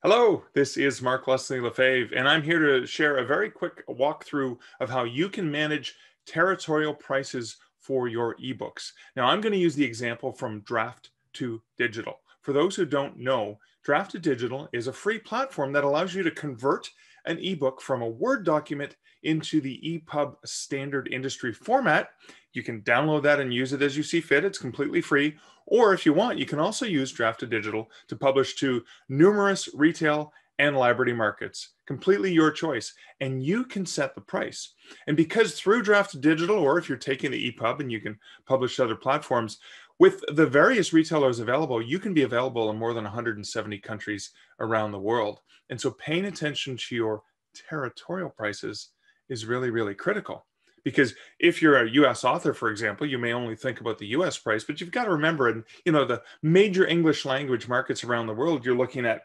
Hello, this is Mark Leslie Lefebvre, and I'm here to share a very quick walkthrough of how you can manage territorial prices for your ebooks. Now, I'm going to use the example from Draft2Digital. For those who don't know, Draft2Digital is a free platform that allows you to convert an ebook from a Word document into the EPUB standard industry format. You can download that and use it as you see fit. It's completely free. Or if you want, you can also use Draft2Digital to publish to numerous retail and library markets. Completely your choice. And you can set the price. And because through Draft2Digital, or if you're taking the EPUB and you can publish to other platforms, with the various retailers available, you can be available in more than 170 countries around the world. And so paying attention to your territorial prices is really, really critical. Because if you're a US author, for example, you may only think about the US price, but you've got to remember, in the major English language markets around the world, you're looking at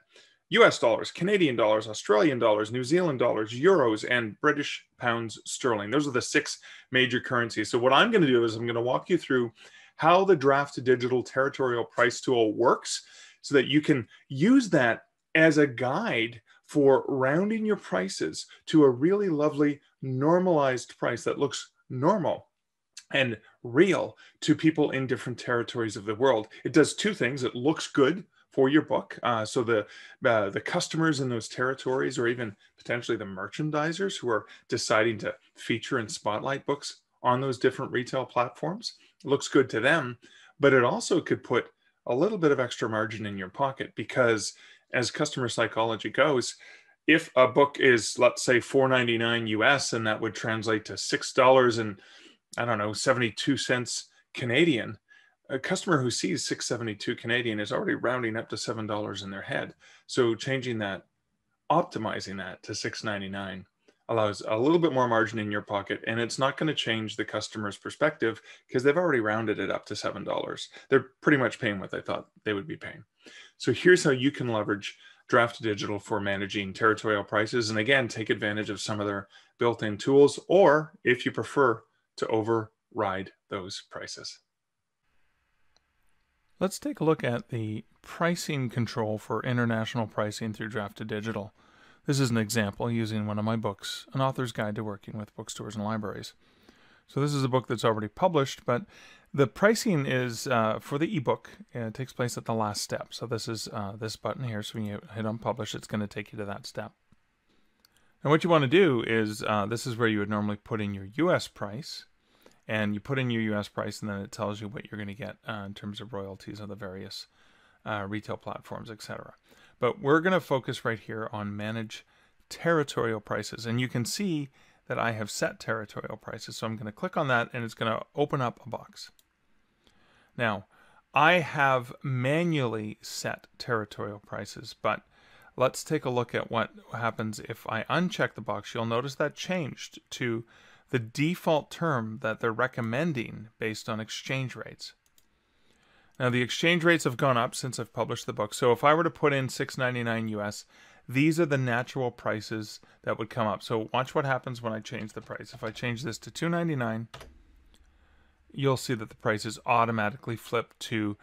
US dollars, Canadian dollars, Australian dollars, New Zealand dollars, euros, and British pounds sterling. Those are the six major currencies. So what I'm going to do is I'm going to walk you through how the Draft2Digital territorial price tool works so that you can use that as a guide for rounding your prices to a really lovely normalized price that looks normal and real to people in different territories of the world. It does two things. It looks good for your book. So the customers in those territories, or even potentially the merchandisers who are deciding to feature and spotlight books on those different retail platforms, it looks good to them, but it also could put a little bit of extra margin in your pocket because, as customer psychology goes, if a book is, let's say, $4.99 US, and that would translate to $6 and I don't know, 72 cents Canadian, a customer who sees 672 Canadian is already rounding up to $7 in their head. So changing that, optimizing that to 6.99 allows a little bit more margin in your pocket, and it's not going to change the customer's perspective because they've already rounded it up to $7. They're pretty much paying what they thought they would be paying. So here's how you can leverage Draft2Digital for managing territorial prices, and again, take advantage of some of their built-in tools, or if you prefer, to override those prices. Let's take a look at the pricing control for international pricing through Draft2Digital. This is an example using one of my books, An Author's Guide to Working with Bookstores and Libraries. So this is a book that's already published, but the pricing is for the ebook. It takes place at the last step. So this is this button here. So when you hit on publish, it's going to take you to that step. And what you want to do is, this is where you would normally put in your US price. And you put in your US price, and then it tells you what you're going to get in terms of royalties on the various retail platforms, etc. But we're going to focus right here on manage territorial prices. And you can see that I have set territorial prices. So I'm going to click on that, and it's going to open up a box. Now, I have manually set territorial prices, but let's take a look at what happens if I uncheck the box. You'll notice that changed to the default term that they're recommending based on exchange rates. Now, the exchange rates have gone up since I've published the book. So if I were to put in $6.99 US, these are the natural prices that would come up. So watch what happens when I change the price. If I change this to $2.99, you'll see that the prices automatically flip to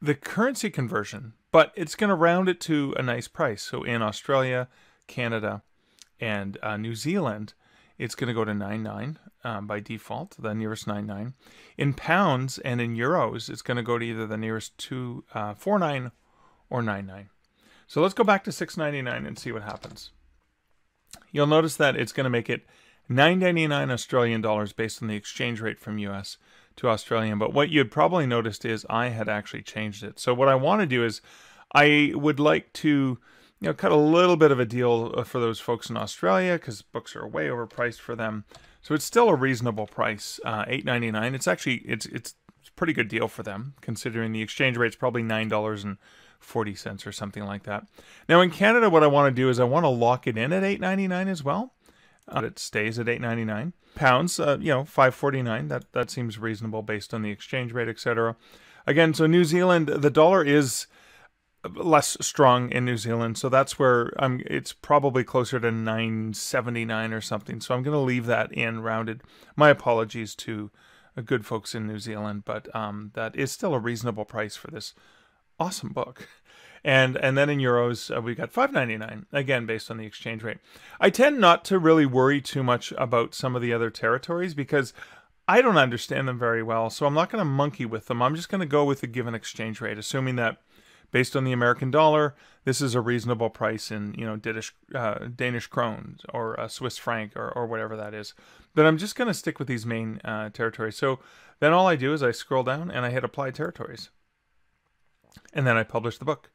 the currency conversion, but it's going to round it to a nice price. So in Australia, Canada, and New Zealand, it's going to go to 99 by default, the nearest 99. In pounds and in euros, it's going to go to either the nearest 49 or 99. So let's go back to 6.99 and see what happens. You'll notice that it's going to make it 9.99 Australian dollars based on the exchange rate from US to Australian. But what you'd probably noticed is I had actually changed it. So what I want to do is I would like to cut a little bit of a deal for those folks in Australia because books are way overpriced for them. So it's still a reasonable price, $8.99. It's actually it's a pretty good deal for them considering the exchange rate's probably $9.40 or something like that. Now in Canada, what I want to do is I want to lock it in at $8.99 as well. It stays at $8.99. Pounds, $5.49. That seems reasonable based on the exchange rate, etc. Again, so New Zealand, the dollar is less strong in New Zealand, so that's where it's probably closer to $9.79 or something. So I'm going to leave that in rounded. My apologies to good folks in New Zealand, but that is still a reasonable price for this awesome book. And then in euros, we got 5.99, again, based on the exchange rate. I tend not to really worry too much about some of the other territories because I don't understand them very well. So I'm not going to monkey with them. I'm just going to go with the given exchange rate, assuming that based on the American dollar, this is a reasonable price in, Danish krones or Swiss franc or whatever that is. But I'm just going to stick with these main territories. So then all I do is I scroll down and I hit apply territories. And then I publish the book.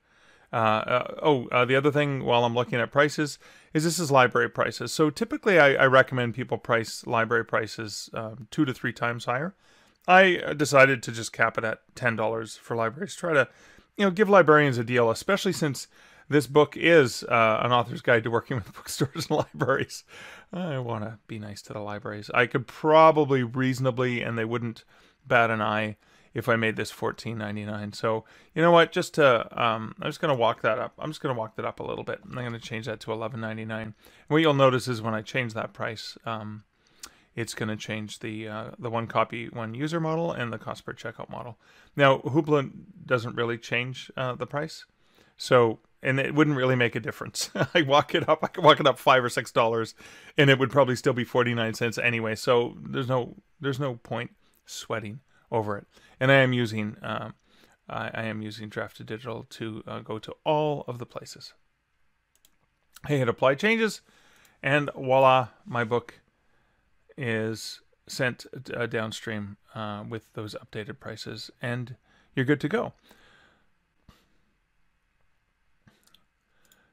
The other thing while I'm looking at prices is this is library prices. So typically I recommend people price library prices 2 to 3 times higher. I decided to just cap it at $10 for libraries. Try to, give librarians a deal, especially since this book is an author's guide to working with bookstores and libraries. I want to be nice to the libraries. I could probably reasonably, and they wouldn't bat an eye, if I made this $14.99. So you know what? Just to I'm just going to walk that up. I'm just going to walk that up a little bit. I'm going to change that to $11.99. And what you'll notice is when I change that price, it's going to change the one copy, one user model and the cost per checkout model. Now Hoopla doesn't really change the price, so and it wouldn't really make a difference. I could walk it up $5 or $6, and it would probably still be 49 cents anyway. So there's no point sweating over it. And I am using Draft2Digital to go to all of the places. I hit apply changes, and voila, my book is sent downstream with those updated prices, and you're good to go.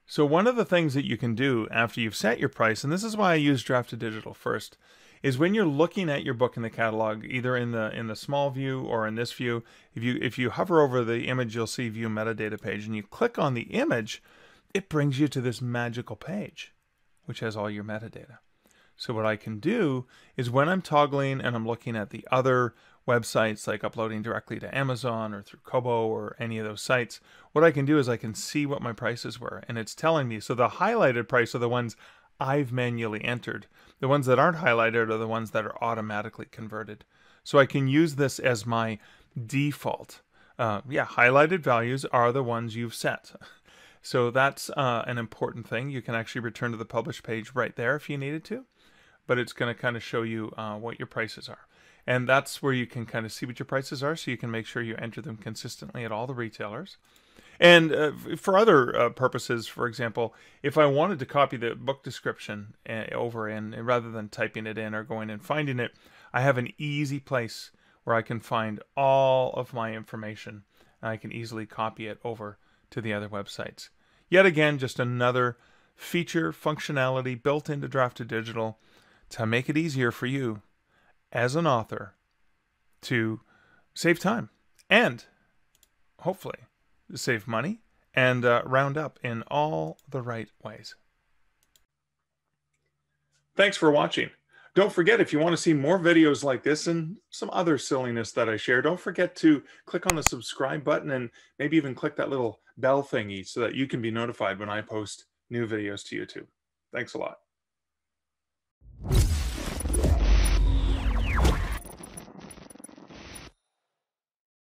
So one of the things that you can do after you've set your price, and this is why I use Draft2Digital first, is when you're looking at your book in the catalog, either in the small view or in this view, if you hover over the image, you'll see view metadata page, and you click on the image, it brings you to this magical page, which has all your metadata. So what I can do is when I'm toggling and I'm looking at the other websites, like uploading directly to Amazon or through Kobo or any of those sites, what I can do is I can see what my prices were, and it's telling me. So the highlighted price are the ones I've manually entered. The ones that aren't highlighted are the ones that are automatically converted. So I can use this as my default. Highlighted values are the ones you've set. So that's an important thing. You can actually return to the publish page right there if you needed to, but it's going to kind of show you what your prices are. And that's where you can kind of see what your prices are, so you can make sure you enter them consistently at all the retailers. And for other purposes, for example, if I wanted to copy the book description over in, rather than typing it in or going and finding it, I have an easy place where I can find all of my information. And I can easily copy it over to the other websites. Yet again, just another feature functionality built into Draft2Digital to make it easier for you as an author to save time and hopefully save money and round up in all the right ways. Thanks for watching. Don't forget, if you want to see more videos like this and some other silliness that I share, don't forget to click on the subscribe button and maybe even click that little bell thingy so that you can be notified when I post new videos to YouTube. Thanks a lot.